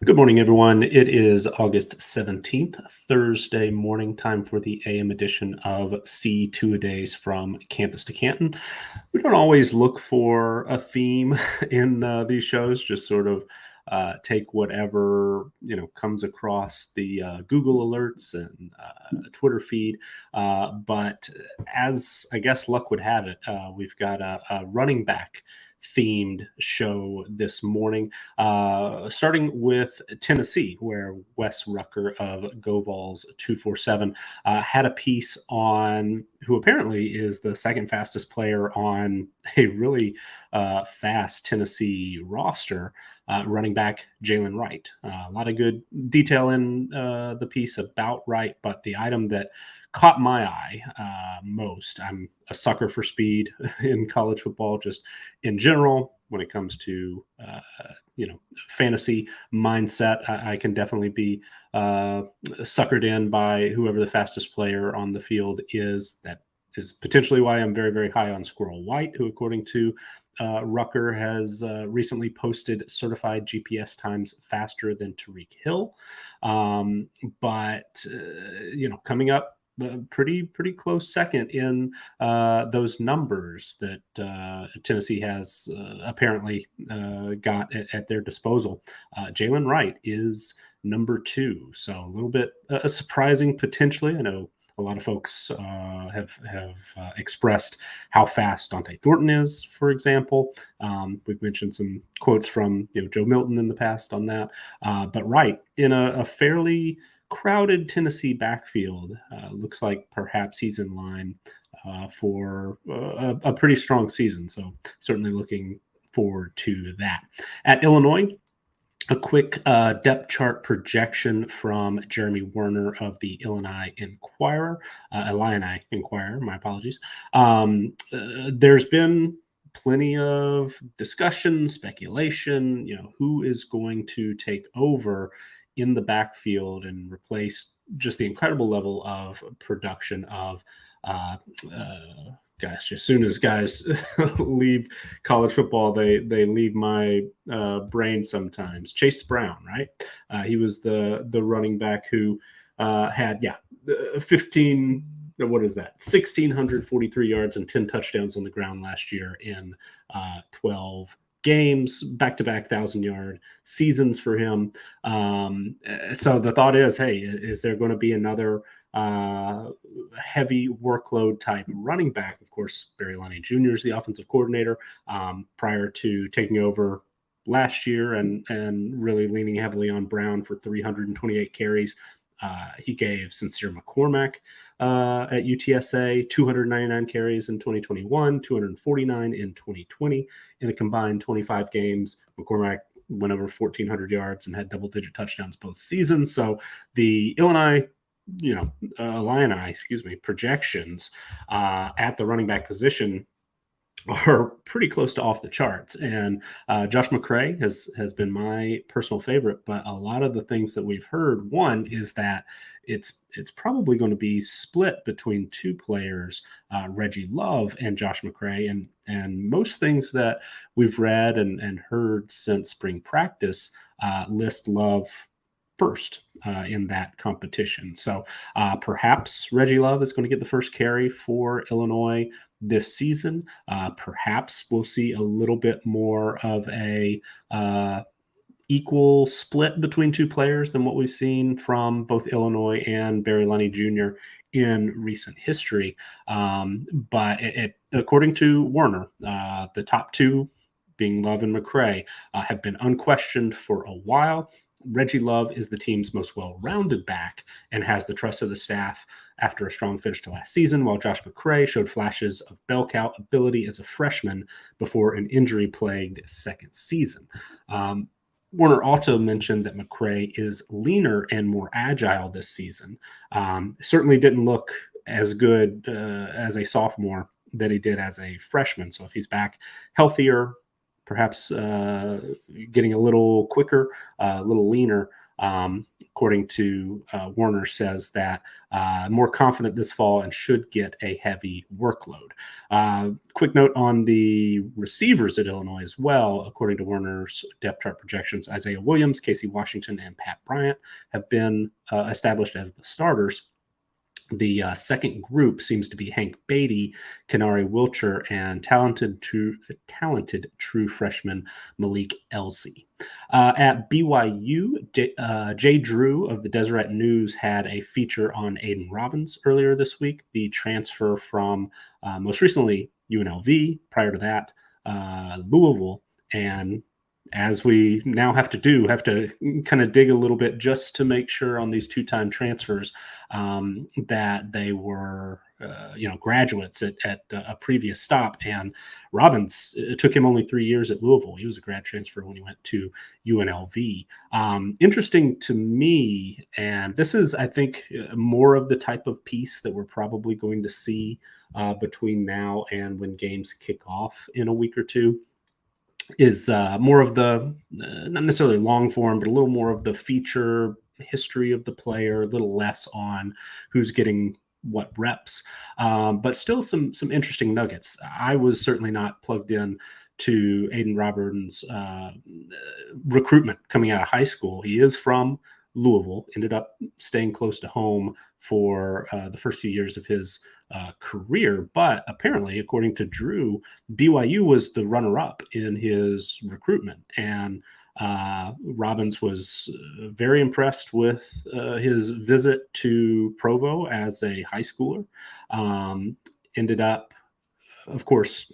Good morning, everyone. It is August 17th, Thursday morning, time for the AM edition of C2-A-Days from Campus to Canton. We don't always look for a theme in these shows, just sort of take whatever comes across the Google alerts and Twitter feed. But as I guess luck would have it, we've got a running back themed show this morning, starting with Tennessee, where Wes Rucker of GoVols 247 had a piece on who apparently is the second fastest player on a really fast Tennessee roster, running back Jalen Wright. A lot of good detail in the piece about Wright, but the item that caught my eye most. I'm a sucker for speed in college football, just in general. When it comes to fantasy mindset, I can definitely be suckered in by whoever the fastest player on the field is. That is potentially why I'm very, very high on Squirrel White, who, according to Rucker, has recently posted certified GPS times faster than Tariq Hill. But coming up pretty close second in those numbers that Tennessee has apparently got at their disposal. Jalen Wright is number two, so a little bit surprising potentially. I know a lot of folks have expressed how fast Dante Thornton is, for example. We've mentioned some quotes from Joe Milton in the past on that, but Wright in a fairly crowded Tennessee backfield. Looks like perhaps he's in line for a pretty strong season. So certainly looking forward to that. At Illinois, a quick depth chart projection from Jeremy Werner of the Illini Inquirer, my apologies. There's been plenty of discussion, speculation, who is going to take over in the backfield and replace just the incredible level of production of gosh, as soon as guys leave college football, they leave my brain sometimes. Chase Brown, right? He was the running back who had 15. What is that? 1,643 yards and 10 touchdowns on the ground last year in 12 games, back-to-back 1,000-yard seasons for him. So the thought is, hey, is there going to be another heavy workload type running back? Of course, Barry Lonnie Jr. is the offensive coordinator prior to taking over last year and really leaning heavily on Brown for 328 carries. He gave Sincere McCormack at UTSA 299 carries in 2021, 249 in 2020. In a combined 25 games, McCormack went over 1,400 yards and had double-digit touchdowns both seasons. So the Illini projections at the running back position are pretty close to off the charts. And Josh McCray has been my personal favorite, but a lot of the things that we've heard, one is that it's probably going to be split between two players, Reggie Love and Josh McCray. And most things that we've read and heard since spring practice list Love first in that competition. So perhaps Reggie Love is going to get the first carry for Illinois this season. Perhaps we'll see a little bit more of a equal split between two players than what we've seen from both Illinois and Barry Lonnie Jr. in recent history. But according to Werner, the top two, being Love and McCray, have been unquestioned for a while. Reggie Love is the team's most well-rounded back and has the trust of the staff after a strong finish to last season, while Josh McCray showed flashes of bell cow ability as a freshman before an injury-plagued second season. Werner also mentioned that McCray is leaner and more agile this season. Certainly didn't look as good as a sophomore that he did as a freshman. So if he's back healthier, perhaps getting a little quicker, a little leaner, according to Warner, says that more confident this fall and should get a heavy workload. Quick note on the receivers at Illinois as well. According to Warner's depth chart projections, Isaiah Williams, Casey Washington, and Pat Bryant have been established as the starters. The second group seems to be Hank Beatty, Kenari Wilcher, and talented true freshman Malik Elsey. At BYU, Jay Drew of the Deseret News had a feature on Aiden Robbins earlier this week, the transfer from most recently UNLV, prior to that Louisville, and as we now have to kind of dig a little bit just to make sure on these two-time transfers that they were, graduates at a previous stop. And Robbins, it took him only 3 years at Louisville. He was a grad transfer when he went to UNLV. Interesting to me, and this is, I think, more of the type of piece that we're probably going to see between now and when games kick off in a week or two, is more of the not necessarily long form, but a little more of the feature history of the player, a little less on who's getting what reps, but still some interesting nuggets. I was certainly not plugged in to Aiden Robbins' recruitment coming out of high school. He is from Louisville, ended up staying close to home for the first few years of his career. But apparently, according to Drew, BYU was the runner-up in his recruitment. And Robbins was very impressed with his visit to Provo as a high schooler. Ended up, of course,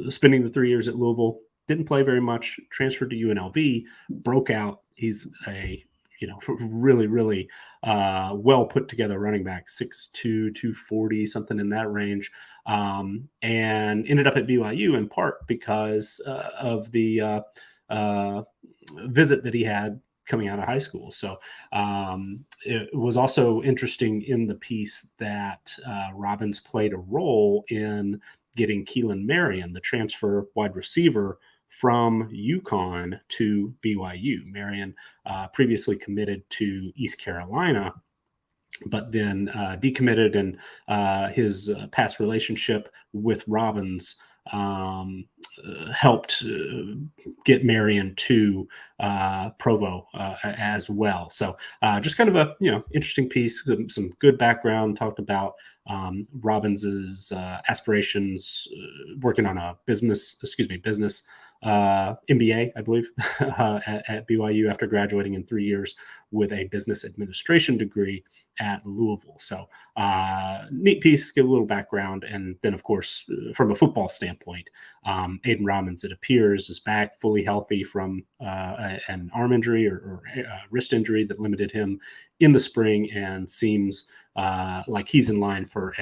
spending the 3 years at Louisville, didn't play very much, transferred to UNLV, broke out. He's a really, really well put together running back, 6'2", 240, something in that range, and ended up at BYU in part because of the visit that he had coming out of high school. So it was also interesting in the piece that Robbins played a role in getting Keelan Marion, the transfer wide receiver from UConn to BYU. Marion previously committed to East Carolina, but then decommitted, and his past relationship with Robbins helped get Marion to Provo as well. So just kind of a interesting piece, some good background, talked about Robbins's aspirations, working on a business MBA, I believe, at BYU after graduating in 3 years with a business administration degree at Louisville. So neat piece, give a little background. And then, of course, from a football standpoint, Aiden Robbins, it appears, is back fully healthy from an arm injury or wrist injury that limited him in the spring, and seems like he's in line for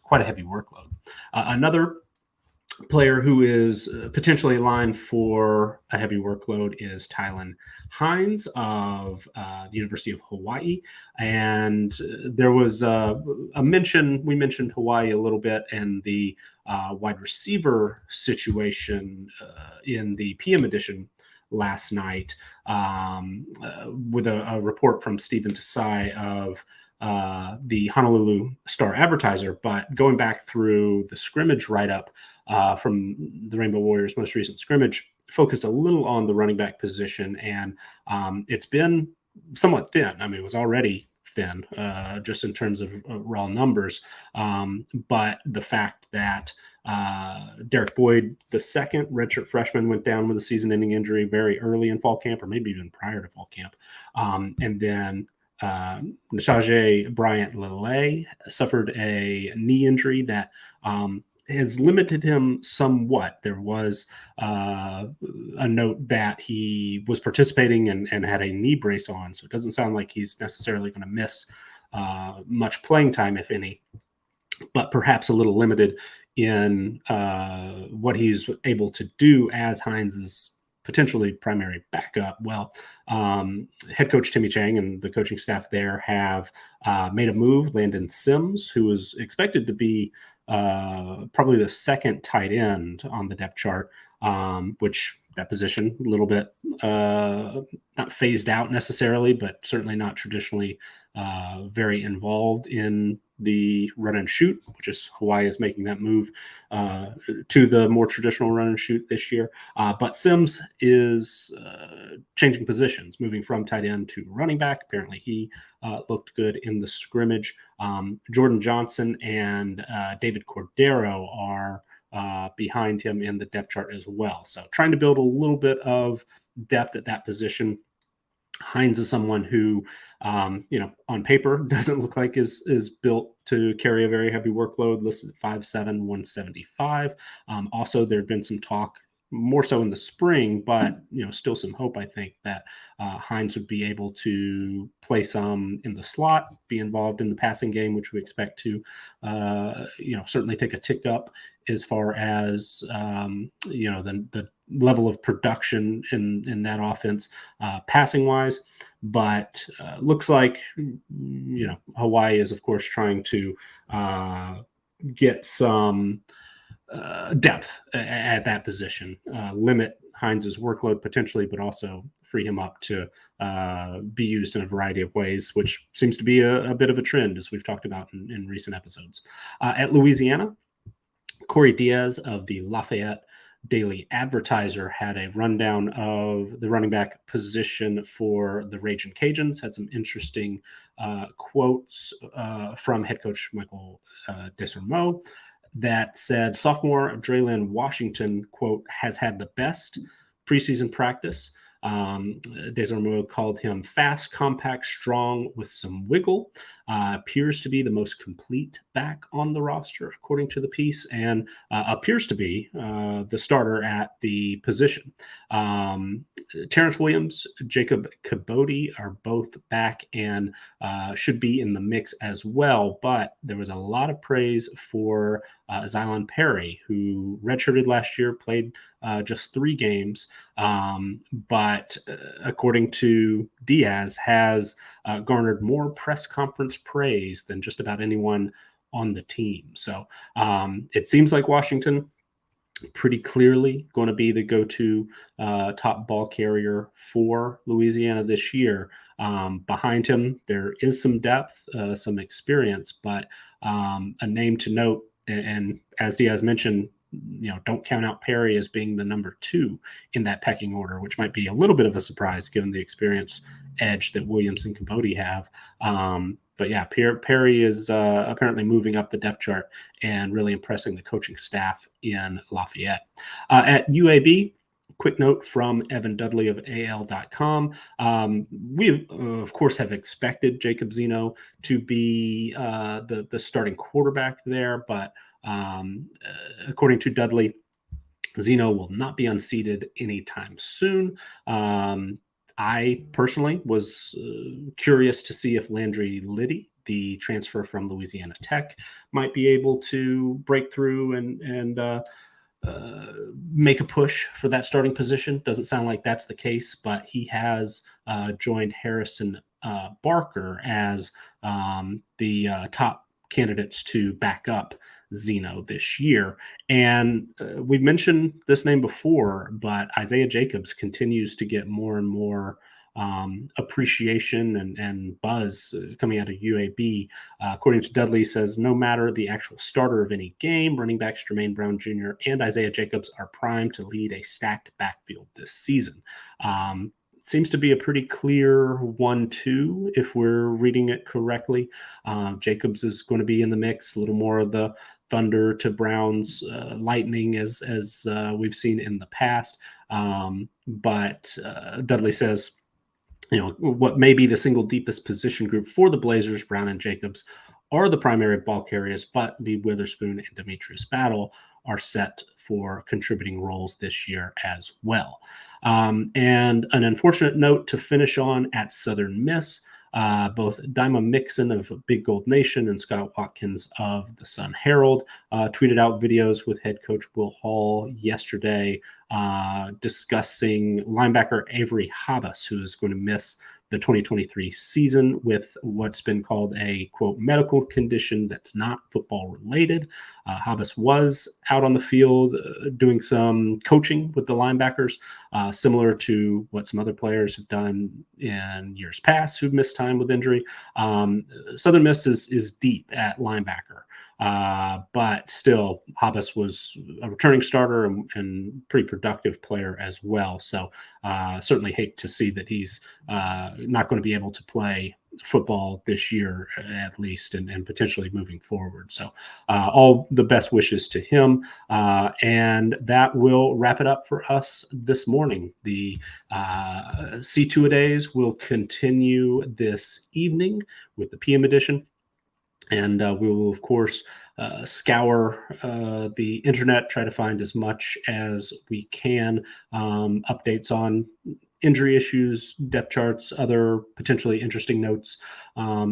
quite a heavy workload. Another player who is potentially in line for a heavy workload is Tylan Hines of the University of Hawaii. And there was a mention, we mentioned Hawaii a little bit, and the wide receiver situation in the PM edition last night with a report from Stephen Tasai of the Honolulu Star-Advertiser. But going back through the scrimmage write-up from the Rainbow Warriors' most recent scrimmage, focused a little on the running back position, and it's been somewhat thin. I mean, it was already thin just in terms of raw numbers, but the fact that Derek Boyd, the second redshirt freshman, went down with a season-ending injury very early in fall camp, or maybe even prior to fall camp, and then Nasaje Bryant-Lele suffered a knee injury that has limited him somewhat. There was a note that he was participating and had a knee brace on, so it doesn't sound like he's necessarily going to miss much playing time, if any, but perhaps a little limited in what he's able to do as Hines's potentially primary backup. Well, head coach Timmy Chang and the coaching staff there have made a move. Landon Sims, who was expected to be probably the second tight end on the depth chart, which that position a little bit not phased out necessarily, but certainly not traditionally very involved in the run and shoot, which is Hawaii is making that move to the more traditional run and shoot this year. But Sims is changing positions, moving from tight end to running back. Apparently, he looked good in the scrimmage. Jordan Johnson and David Cordero are behind him in the depth chart as well. So trying to build a little bit of depth at that position. Hines is someone who, on paper doesn't look like is built to carry a very heavy workload, listed at 5'7", 175. Also, there had been some talk more so in the spring, but still some hope, I think, that Hines would be able to play some in the slot, be involved in the passing game, which we expect to, certainly take a tick up as far as, the level of production in that offense, passing wise. But looks like, Hawaii is, of course, trying to get some depth at that position, limit Hines's workload potentially, but also free him up to be used in a variety of ways, which seems to be a bit of a trend, as we've talked about in recent episodes. At Louisiana, Corey Diaz of the Lafayette Daily Advertiser had a rundown of the running back position for the Ragin' Cajuns, had some interesting quotes from head coach Michael Desormeaux that said sophomore Draylen Washington, quote, has had the best preseason practice. Desormeaux called him fast, compact, strong with some wiggle. Appears to be the most complete back on the roster, according to the piece, and appears to be the starter at the position. Terrence Williams, Jacob Kabodi are both back and should be in the mix as well, but there was a lot of praise for Xylon Perry, who redshirted last year, played just 3 games, but according to Diaz, has garnered more press conference praise than just about anyone on the team. So it seems like Washington pretty clearly going to be the go-to top ball carrier for Louisiana this year. Behind him, there is some depth, some experience, but a name to note, and as Diaz mentioned, don't count out Perry as being the number 2 in that pecking order, which might be a little bit of a surprise given the experience edge that Williams and Kabodi have. But yeah, Perry is apparently moving up the depth chart and really impressing the coaching staff in Lafayette. At UAB, quick note from Evan Dudley of AL.com. We, of course, have expected Jacob Zeno to be the starting quarterback there, but according to Dudley, Zeno will not be unseated anytime soon. I personally was curious to see if Landry Liddy, the transfer from Louisiana Tech, might be able to break through and make a push for that starting position. Doesn't sound like that's the case, but he has joined Harrison Barker as the top candidates to back up Zeno this year. And we've mentioned this name before, but Isaiah Jacobs continues to get more and more appreciation and buzz coming out of UAB. According to Dudley, says no matter the actual starter of any game, running backs Jermaine Brown Jr. and Isaiah Jacobs are primed to lead a stacked backfield this season. Seems to be a pretty clear 1-2 if we're reading it correctly. Jacobs is going to be in the mix, a little more of the Thunder to Brown's lightning as we've seen in the past. But Dudley says, what may be the single deepest position group for the Blazers, Brown and Jacobs, are the primary ball carriers, but the Witherspoon and Demetrius Battle are set for contributing roles this year as well. And an unfortunate note to finish on at Southern Miss, both Daima Mixon of Big Gold Nation and Scott Watkins of the Sun Herald tweeted out videos with head coach Will Hall yesterday discussing linebacker Avery Habas, who is going to miss the 2023 season with what's been called a, quote, medical condition that's not football related. Habas was out on the field doing some coaching with the linebackers, similar to what some other players have done in years past who've missed time with injury. Southern Miss is deep at linebacker. But still, Habas was a returning starter and pretty productive player as well. So certainly hate to see that he's not going to be able to play football this year, at least, and potentially moving forward. So all the best wishes to him. And that will wrap it up for us this morning. The C2-A-Days will continue this evening with the PM edition. And we will, of course, scour the internet, try to find as much as we can, updates on injury issues, depth charts, other potentially interesting notes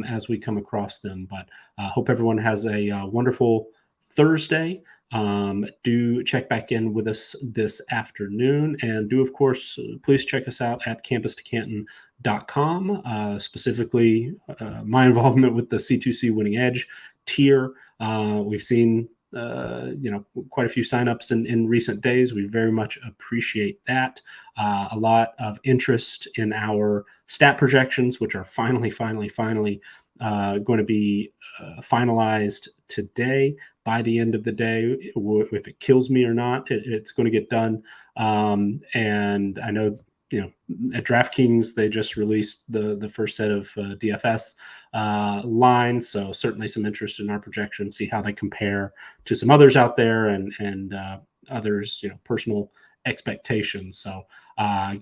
as we come across them. But hope everyone has a wonderful Thursday. Do check back in with us this afternoon, and do, of course, please check us out at campustocanton.com, specifically my involvement with the C2C Winning Edge tier. We've seen quite a few signups in recent days. We very much appreciate that. A lot of interest in our stat projections, which are finally going to be finalized today. By the end of the day, if it kills me or not, it's going to get done. And I know, at DraftKings, they just released the first set of DFS lines. So certainly some interest in our projections, see how they compare to some others out there and others, personal expectations. So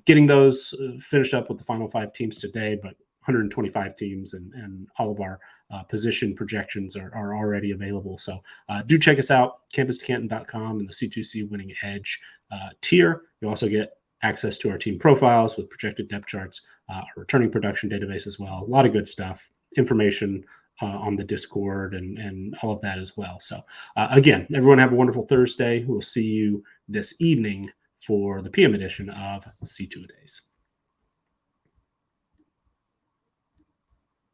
getting those finished up with the final 5 teams today, but 125 teams and all of our position projections are already available. So do check us out, campustocanton.com and the C2C Winning Edge tier. You also get access to our team profiles with projected depth charts, our returning production database as well. A lot of good stuff, information on the Discord and all of that as well. So again, everyone have a wonderful Thursday. We'll see you this evening for the PM edition of C2-A-Days.